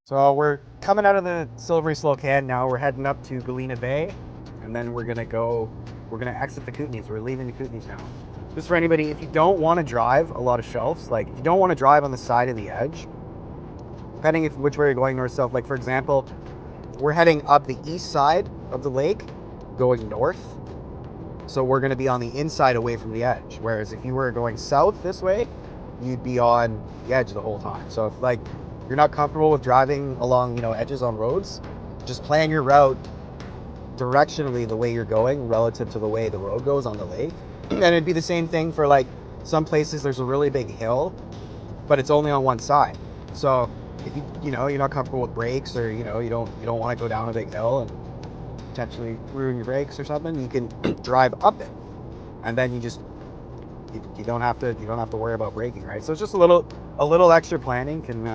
So we're coming out of the Silvery Slope Head now. We're heading up to Galena Bay, and then we're gonna exit the Kootenays. We're leaving the Kootenays now. Just for anybody, if you don't want to drive a lot of shelves, like if you don't want to drive on the side of the edge, depending if which way you're going, north, south, like for example, we're heading up the east side of the lake, going north. So we're gonna be on the inside away from the edge. Whereas if you were going south this way, you'd be on the edge the whole time. So if like you're not comfortable with driving along, edges on roads, just plan your route directionally the way you're going relative to the way the road goes on the lake. And it'd be the same thing for like some places there's a really big hill, but it's only on one side. So if you're not comfortable with brakes, or you don't want to go down a big hill and potentially ruin your brakes or something, you can drive up it, and then you don't have to worry about braking, right? So it's just a little extra planning can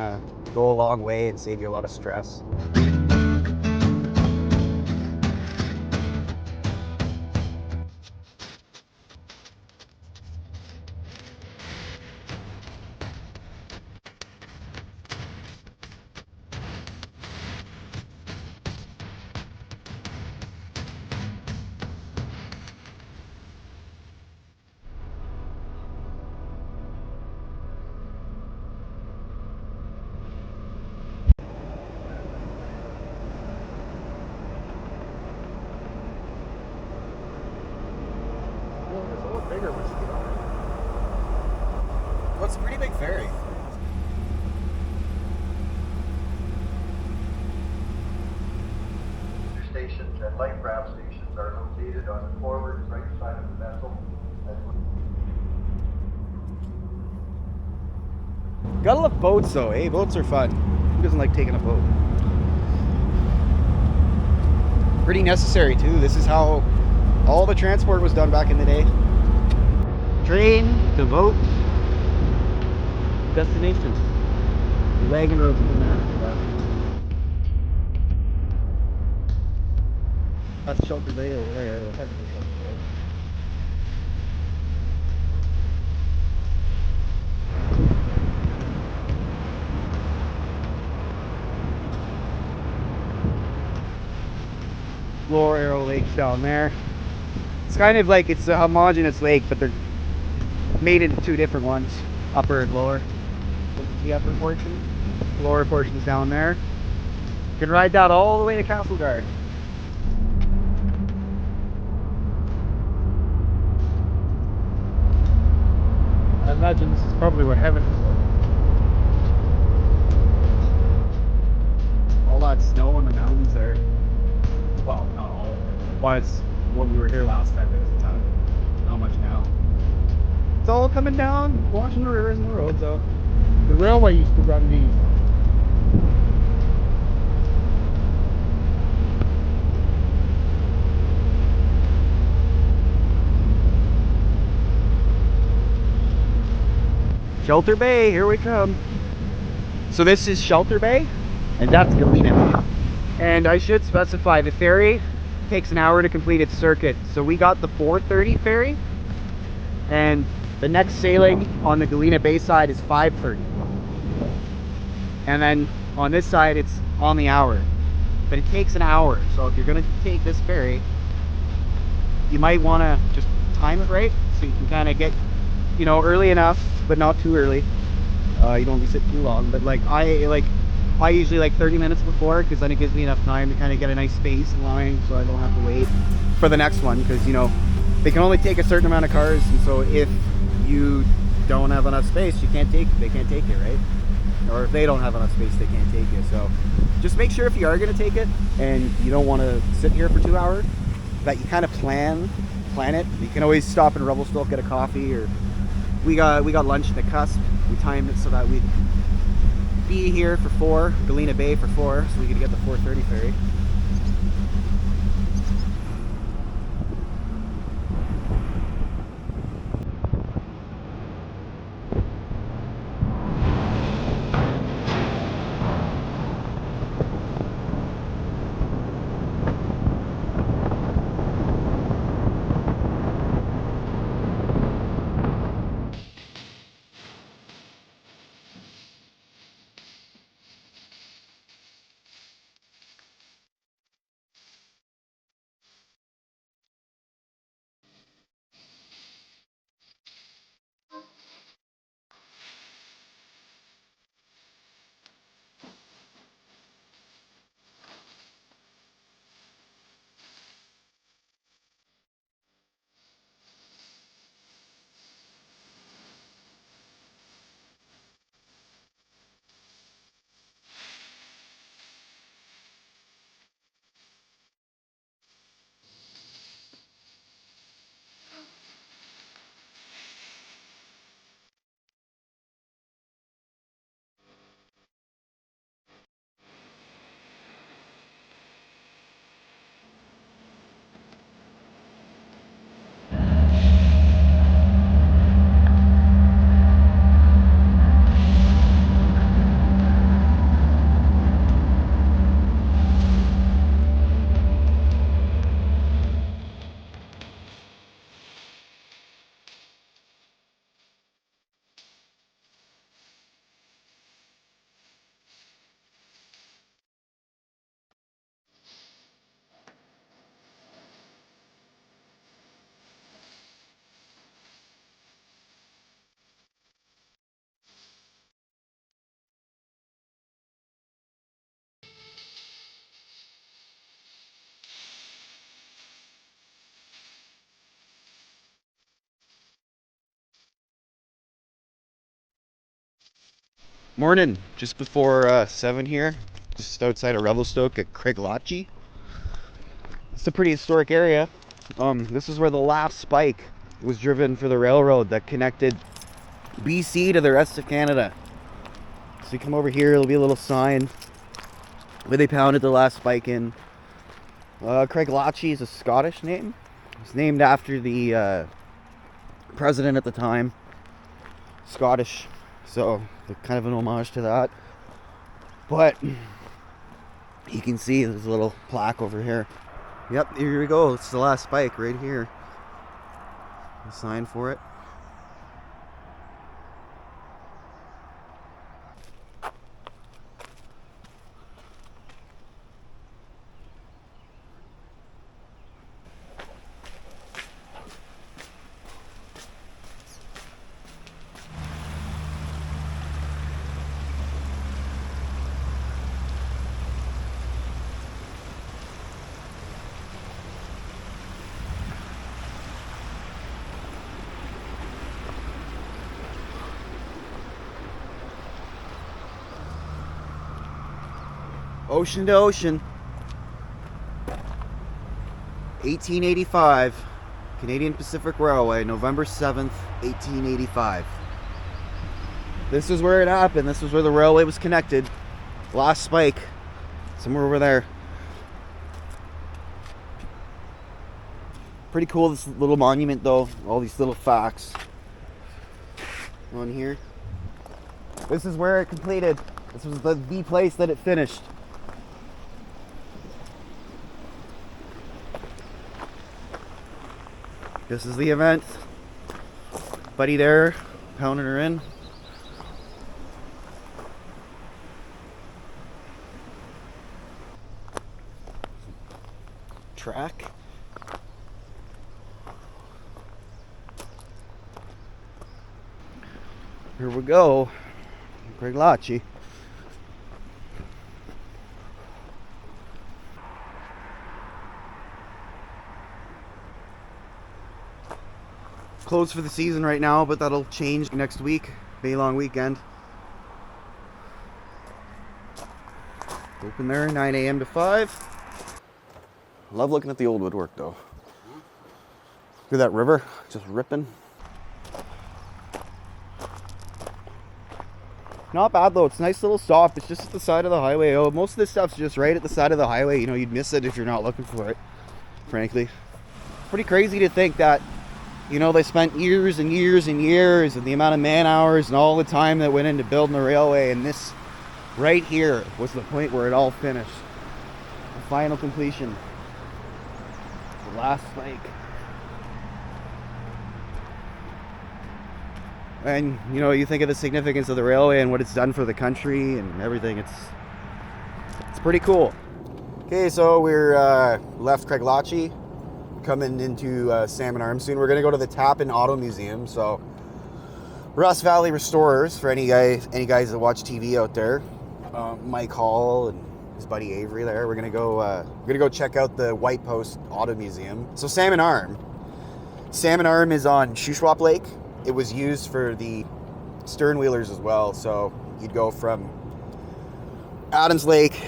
go a long way and save you a lot of stress. Bigger once you get on it. Well, it's a pretty big ferry. Stations and light raft stations are located on the forward and right side of the vessel. Gotta love boats though, eh? Boats are fun. Who doesn't like taking a boat? Pretty necessary too. This is how all the transport was done back in the day. Train to boat, destination. The wagon road's in there. That's Shelter Bay over there. Lower Arrow Lake's down there. It's kind of like it's a homogeneous lake, but they're made into two different ones, upper and lower. The upper portion, the lower portion is down there. You can ride that all the way to Castle Guard. I imagine this is probably where heaven is. All that snow on the mountains there. Well, not all of it. Was when we were here last time, there was a ton. Not much now. It's all coming down, washing the rivers and the roads out. The railway used to run these. Shelter Bay, here we come. So this is Shelter Bay, and that's Galena Bay. And I should specify, the ferry takes an hour to complete its circuit. So we got the 4:30 ferry, and the next sailing on the Galena Bay side is 5:30. And then on this side, it's on the hour. But it takes an hour. So if you're gonna take this ferry, you might wanna just time it right, so you can kind of get, early enough, but not too early. You don't be sitting too long, but I usually like 30 minutes before, because then it gives me enough time to kind of get a nice space in line, so I don't have to wait for the next one, because they can only take a certain amount of cars, and so if you don't have enough space, they can't take it, right? Or if they don't have enough space, they can't take it. So just make sure if you are going to take it and you don't want to sit here for 2 hours, that you kind of plan it. You can always stop in Revelstoke, get a coffee, or we got lunch at the Cusp. We timed it so that we'd be here for 4, Galena Bay for 4, so we could get the 4:30 ferry. Morning, just before 7 here, just outside of Revelstoke at Craigellachie. It's a pretty historic area. This is where the last spike was driven for the railroad that connected BC to the rest of Canada. So you come over here, there'll be a little sign where they pounded the last spike in. Craigellachie is a Scottish name. It's named after the president at the time. Scottish, so kind of an homage to that. But you can see there's a little plaque over here. Yep, here we go. It's the last spike right here. The sign for it. Ocean to ocean. 1885. Canadian Pacific Railway, November 7th, 1885. This is where it happened. This is where the railway was connected. Last spike. Somewhere over there. Pretty cool, this little monument though. All these little facts on here. This is where it completed. This was the place that it finished. This is the event. Buddy there, pounding her in. Track. Here we go. Craigellachie. Closed for the season right now, but that'll change next week. Bay long weekend. Open there, 9 a.m. to 5. Love looking at the old woodwork though. Look at that river, just ripping. Not bad though, it's a nice little stop. It's just at the side of the highway. Oh, most of this stuff's just right at the side of the highway. You know, you'd miss it if you're not looking for it, frankly. Pretty crazy to think that, you know, they spent years and years and years and the amount of man hours and all the time that went into building the railway, and this right here was the point where it all finished. The final completion. The last spike. And, you know, you think of the significance of the railway and what it's done for the country and everything. It's pretty cool. Okay, so we're left Craigellachie, coming into Salmon Arm soon. We're gonna go to the Tappan Auto Museum. So Ross Valley Restorers, for any guys that watch TV out there, Mike Hall and his buddy Avery there. We're gonna go check out the White Post Auto Museum. So Salmon Arm is on Shuswap Lake. It was used for the stern wheelers as well. So you'd go from Adams Lake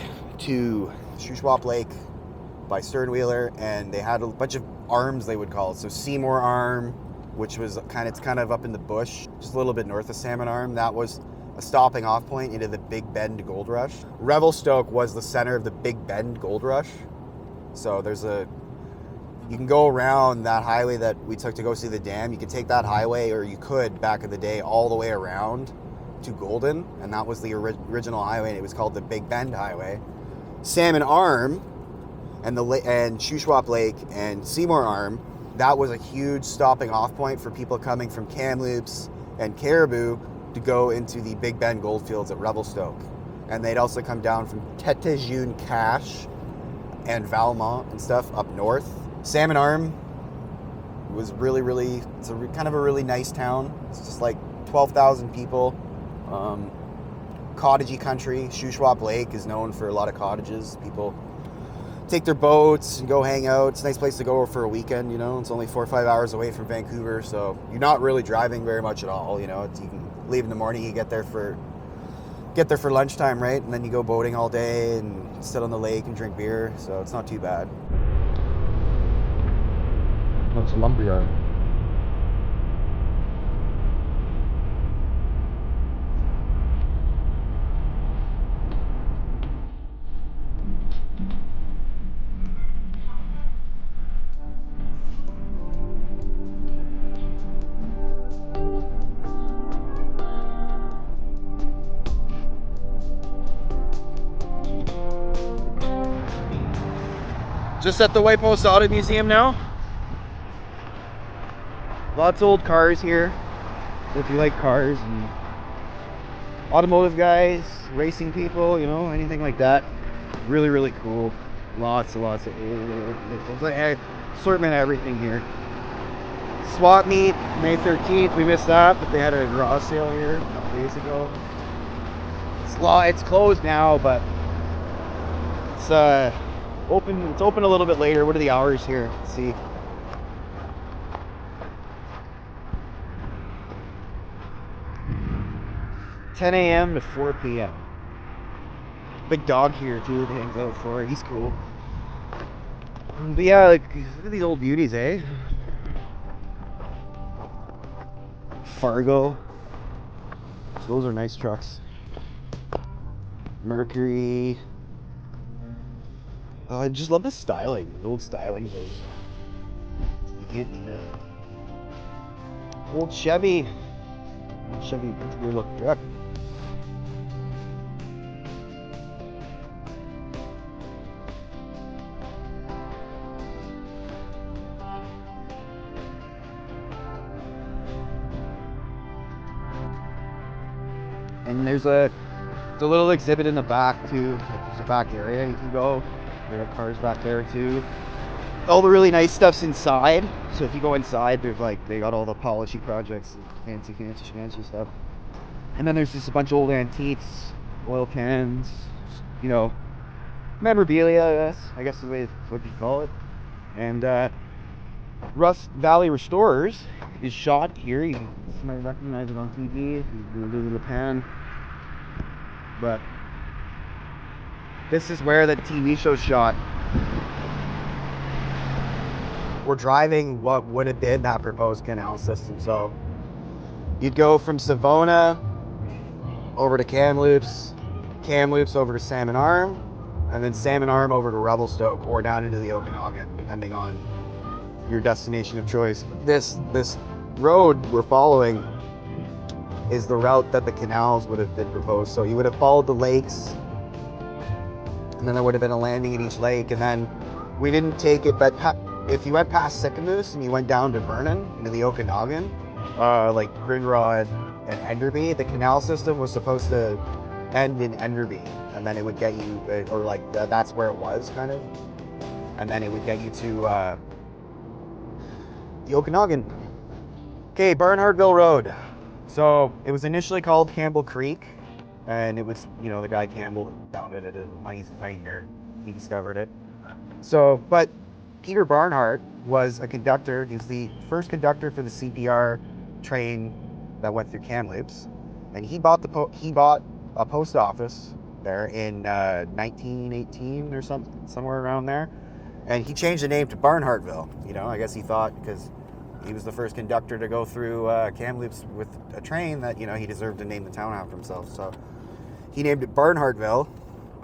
to Shuswap Lake by stern wheeler, and they had a bunch of arms, they would call it. So Seymour Arm, which was it's kind of up in the bush, just a little bit north of Salmon Arm. That was a stopping off point into the Big Bend Gold Rush. Revelstoke was the center of the Big Bend Gold Rush. So you can go around that highway that we took to go see the dam. You could take that highway, or you could back in the day, all the way around to Golden, and that was the original highway, and it was called the Big Bend Highway. Salmon Arm and Shuswap Lake and Seymour Arm, that was a huge stopping off point for people coming from Kamloops and Caribou to go into the Big Bend Goldfields at Revelstoke. And they'd also come down from Tétéjune Cache and Valmont and stuff up north. Salmon Arm was it's kind of a really nice town. It's just like 12,000 people. Cottagey country. Shuswap Lake is known for a lot of cottages. People take their boats and go hang out. It's a nice place to go for a weekend, you know. It's only 4 or 5 hours away from Vancouver, so you're not really driving very much at all, you know. You can leave in the morning, you get there for get there for lunchtime, right? And then you go boating all day and sit on the lake and drink beer. So it's not too bad. That's a lumberyard. Just at the White Post Auto Museum now. Lots of old cars here. If you like cars and automotive guys, racing people, you know, anything like that. Really, really cool. Lots and lots of assortment of everything here. Swap meet, May 13th. We missed that, but they had a garage sale here a couple days ago. It's closed now, but it's open. It's open a little bit later. What are the hours here? Let's see. $10 a.m. to 4 p.m. Big dog here too that hangs out for. He's cool. But yeah, like, look at these old beauties, eh? Fargo. Those are nice trucks. Mercury. Oh, I just love the styling, the old styling. Old Chevy. Chevy, that's a good looking truck. And there's a little exhibit in the back too. There's a back area you can go. There are cars back there too. All the really nice stuff's inside. So if you go inside, there's like, they got all the polishing projects and fancy stuff. And then there's just a bunch of old antiques, oil cans, you know, memorabilia, I guess the way what you call it. And Rust Valley Restorers is shot here. You might recognize it on TV. You can do the pan. But this is where the TV show shot. We're driving what would have been that proposed canal system. So you'd go from Savona over to Kamloops, Kamloops over to Salmon Arm, and then Salmon Arm over to Revelstoke or down into the Okanagan, depending on your destination of choice. This road we're following is the route that the canals would have been proposed. So you would have followed the lakes, and then there would have been a landing at each lake, and then we didn't take it, but if you went past Sycamoose and you went down to Vernon, into the Okanagan, like Gridrod and Enderby, the canal system was supposed to end in Enderby, and then it would get you, or like that's where it was kind of, and then it would get you to the Okanagan. Okay, Barnhartville Road. So it was initially called Campbell Creek, and it was, you know, the guy Campbell found it at a pioneer. He discovered it. So, but Peter Barnhart was a conductor. He was the first conductor for the CPR train that went through Kamloops, and he bought a post office there in 1918 or somewhere around there, and he changed the name to Barnhartville. You know, I guess he thought because he was the first conductor to go through Kamloops with a train that, you know, he deserved to name the town after himself. So he named it Barnhartville,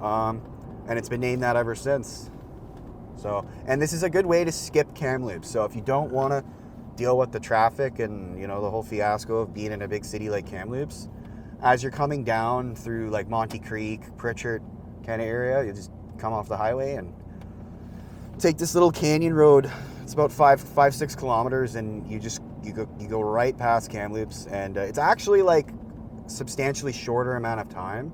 and it's been named that ever since. So, and this is a good way to skip Kamloops. So if you don't want to deal with the traffic and, you know, the whole fiasco of being in a big city like Kamloops, as you're coming down through like Monty Creek, Pritchard kind of area, you just come off the highway and take this little canyon road. It's about 5-6 kilometers, and you go right past Kamloops, and it's actually like substantially shorter amount of time,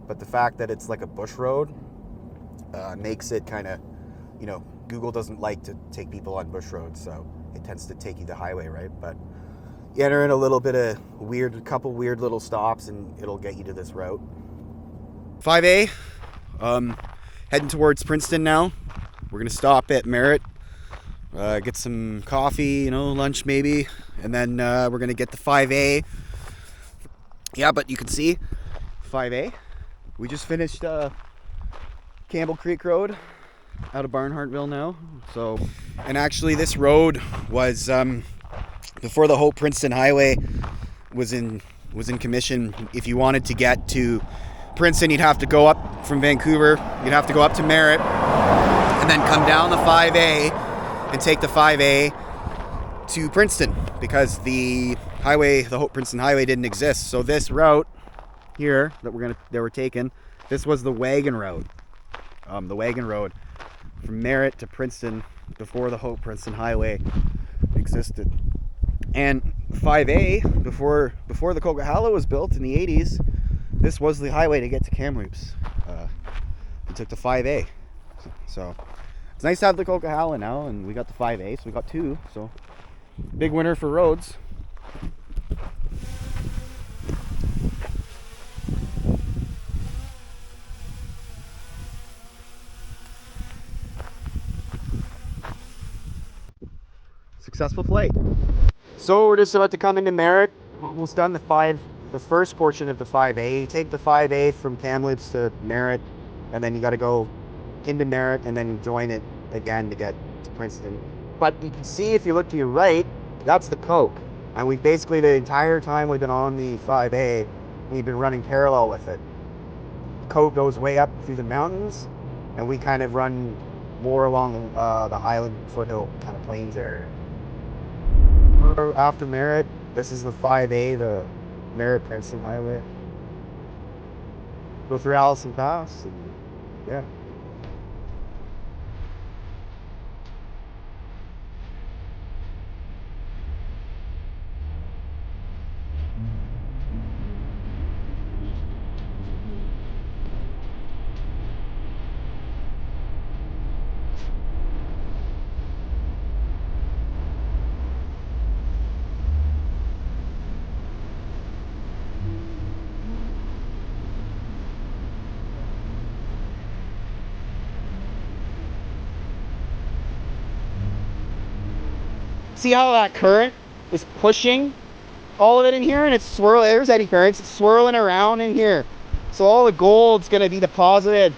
but the fact that it's like a bush road makes it kind of, you know, Google doesn't like to take people on bush roads, so it tends to take you the highway, right? But you enter in a little bit of couple weird little stops, and it'll get you to this route. 5A, heading towards Princeton now. We're gonna stop at Merritt, get some coffee, you know, lunch maybe, and then we're gonna get the 5A. Yeah, but you can see 5A. We just finished Campbell Creek Road out of Barnhartville now. So, and actually this road was before the Hope Princeton Highway was in commission. If you wanted to get to Princeton, you'd have to go up from Vancouver. You'd have to go up to Merritt and then come down the 5A and take the 5A to Princeton, because the Hope Princeton Highway didn't exist. So this route here that we're taking, this was the wagon route. The wagon road from Merritt to Princeton before the Hope Princeton Highway existed. And 5A, before the Craigellachie was built in the 80s, this was the highway to get to Kamloops. We took the 5A. So it's nice to have the Craigellachie now, and we got the 5A, so we got two. So big winner for roads. Successful flight. So we're just about to come into Merritt. Almost done the first portion of the 5A. You take the 5A from Kamloops to Merritt, and then you got to go into Merritt and then join it again to get to Princeton. But you can see, if you look to your right, that's the Coke. And we basically, the entire time we've been on the 5A, we've been running parallel with it. Coke goes way up through the mountains, and we kind of run more along the Highland foothill kind of plains area. After Merritt, this is the 5A, the Merritt Princeton Highway. Go through Allison Pass, and yeah. See how that current is pushing all of it in here, and it's swirling. There's eddy currents. It's swirling around in here. So all the gold's going to be deposited